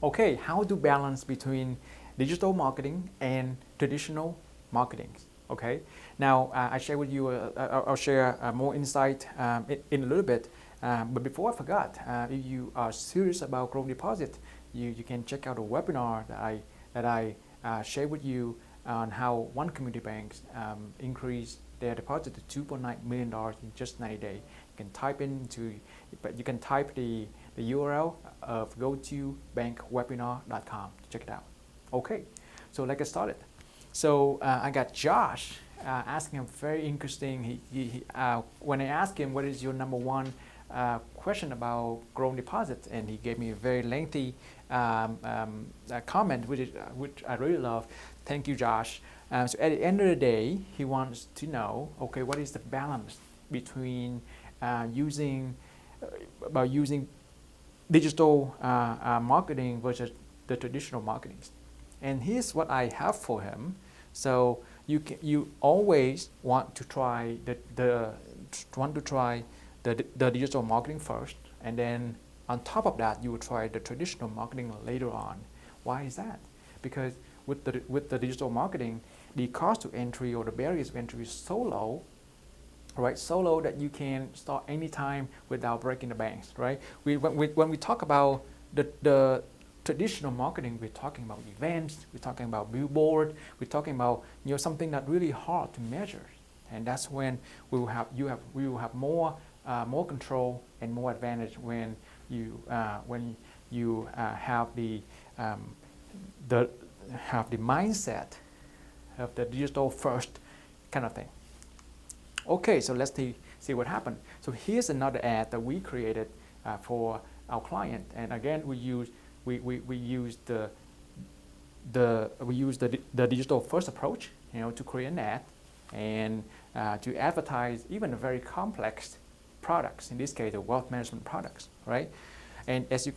Okay, how to balance between digital marketing and traditional marketing. Okay, now I share with you. I'll share more insight in a little bit. But before I forgot, if you are serious about growth deposit, you can check out a webinar that I share with you on how one community bank increased their deposit to $2.9 million in just 90 days. You can type the URL of go-to-bankwebinar.com to check it out. Okay, so let's get started. So I got Josh asking him very interesting. When I asked him what is your number one question about growing deposit, and he gave me a very lengthy comment, which I really love. Thank you, Josh. So at the end of the day, he wants to know, okay, what is the balance between using digital marketing versus the traditional marketing? And here's what I have for him. So you always want to try the digital marketing first, and then on top of that, you will try the traditional marketing later on. Why is that? Because with the digital marketing, the cost to entry or the barriers of entry is so low, right? So low that you can start anytime without breaking the banks, right? When we talk about the traditional marketing, we're talking about events, we're talking about billboard, we're talking about something that really hard to measure, and that's when we will have more control and more advantage when you have the mindset of the digital first kind of thing. Okay, so let's see what happened. So here's another ad that we created for our client, and again we use the digital first approach, to create an ad and to advertise even a very complex products. In this case, the wealth management products, right? And as you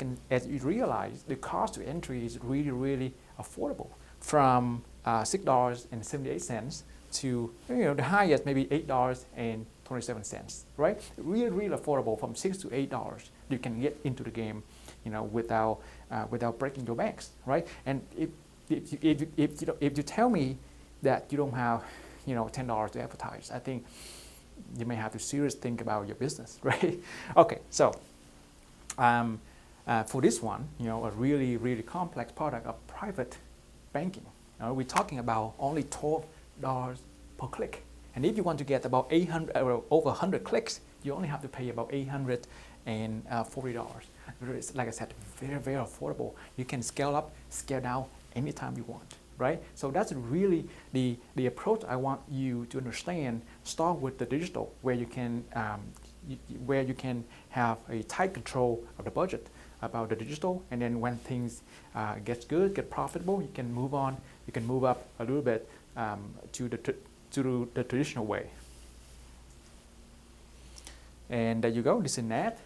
realize, the cost to entry is really affordable, from $6.78 to the highest maybe $8.27, right? Really affordable, from $6 to $8. You can get into the game, without breaking your banks, right? And if you tell me that you don't have $10 to advertise, I think you may have to seriously think about your business, right? Okay, so for this one, a really complex product of private banking, we're talking about only $12 per click. And if you want to get about 800 or over 100 clicks, you only have to pay about $840. Like I said, very affordable. You can scale up, scale down anytime you want, right? So that's really the approach I want you to understand. Start with the digital, where you can have a tight control of the budget about the digital, and then when things get profitable, you can move on. You can move up a little bit to the traditional way. And there you go. This is an ad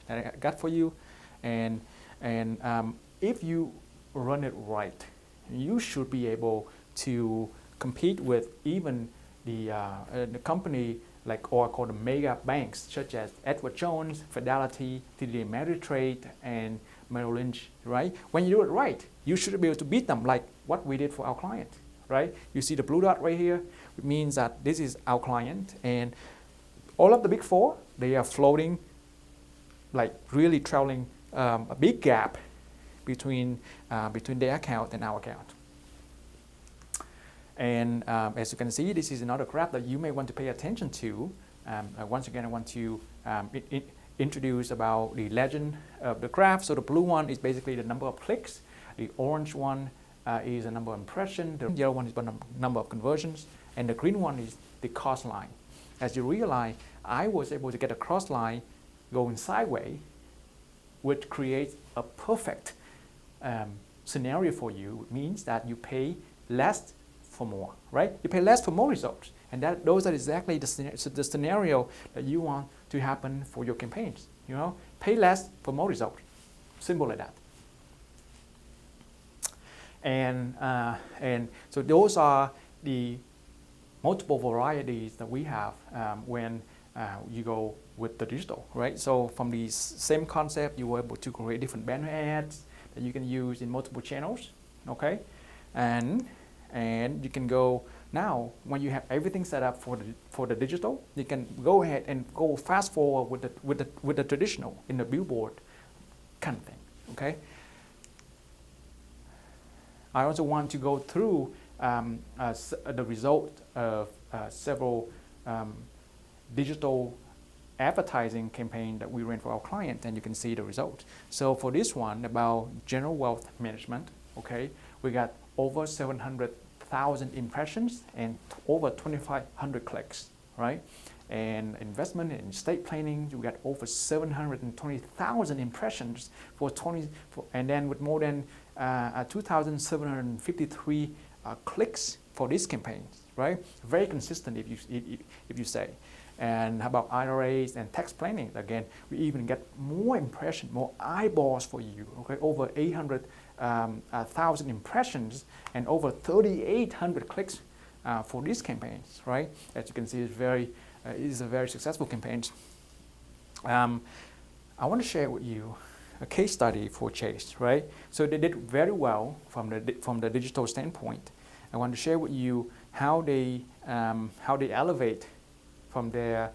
that I got for you, and if you run it right, you should be able to compete with even the company like Oracle, the mega banks such as Edward Jones, Fidelity, TD Ameritrade, and Merrill Lynch, right? When you do it right, you should be able to beat them, like what we did for our client, right? You see the blue dot right here. It means that this is our client, and all of the big four, they are floating, like really traveling a big gap between their account and our account. And as you can see, this is another graph that you may want to pay attention to. Once again, I want to introduce about the legend of the graph. So the blue one is basically the number of clicks. The orange one is the number of impressions. The yellow one is the number of conversions. And the green one is the cost line. As you realize, I was able to get a cross line going sideways, which creates a perfect scenario for you. It means that you pay less for more, right? You pay less for more results, and those are exactly the scenario that you want to happen for your campaigns. Pay less for more results. Simple like that. And so those are the multiple varieties that we have when you go with the digital, right? So from the same concept, you were able to create different banner ads that you can use in multiple channels, okay? And you can go now when you have everything set up for the digital, you can go ahead and go fast forward with the traditional in the billboard kind of thing, okay? I also want to go through the result of several digital advertising campaign that we ran for our client, and you can see the result. So for this one about general wealth management, okay, we got over 700,000 impressions and over 2,500 clicks, right? And investment and estate planning, we got over 720,000 impressions and then with more than 2,753 clicks for these campaigns, right? Very consistent, if you say. And how about IRAs and tax planning? Again, we even get more impressions, more eyeballs for you. Okay, over 800,000 impressions and over 3,800 clicks for these campaigns, right? As you can see, it's a very successful campaign. I want to share with you a case study for Chase, right? So they did very well from the digital standpoint. I want to share with you how they elevate from their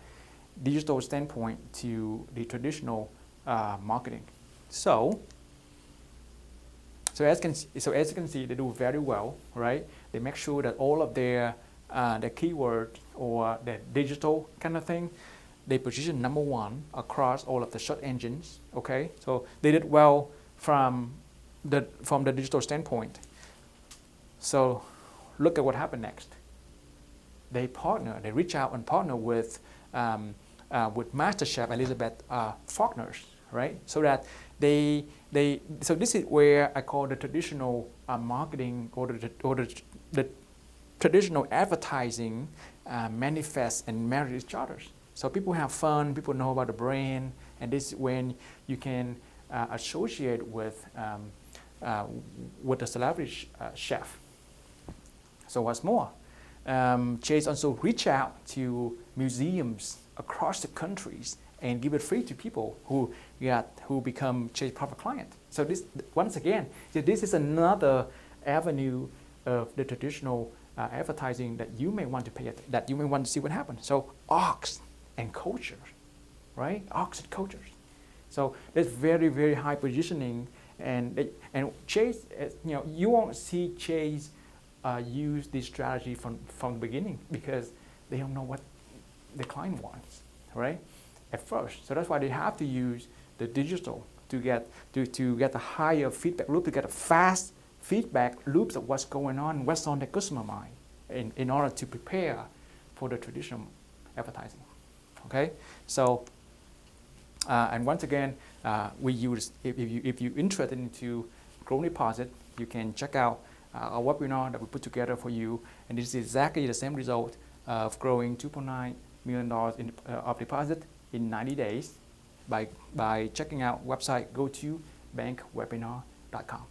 digital standpoint to the traditional marketing. So as you can see, they do very well, right? They make sure that all of their keywords or the digital kind of thing, they position number one across all of the search engines. Okay, so they did well from the digital standpoint. So look at what happened next. They reach out and partner with Master Chef Elizabeth Faulkner, right? So that so this is where I call the traditional marketing or the traditional advertising manifest and marry each other. So people have fun, people know about the brand, and this is when you can associate with the celebrity chef. So what's more, Chase also reach out to museums across the countries and give it free to people who become Chase Profit client. So this, once again, this is another avenue of the traditional advertising that you may want to see what happens. So arts and culture, right? Arts and cultures. So that's very, very high positioning, and Chase, you won't see Chase use this strategy from the beginning because they don't know what the client wants, right? At first, so that's why they have to use the digital to get the higher feedback loop, to get a fast feedback loops of what's going on, what's on the customer mind, in order to prepare for the traditional advertising. Okay, so and once again, we use if you're interested into growing deposit, you can check out a webinar that we put together for you, and this is exactly the same result of growing $2.9 million of deposit in 90 days by checking out website go to bankwebinar.com.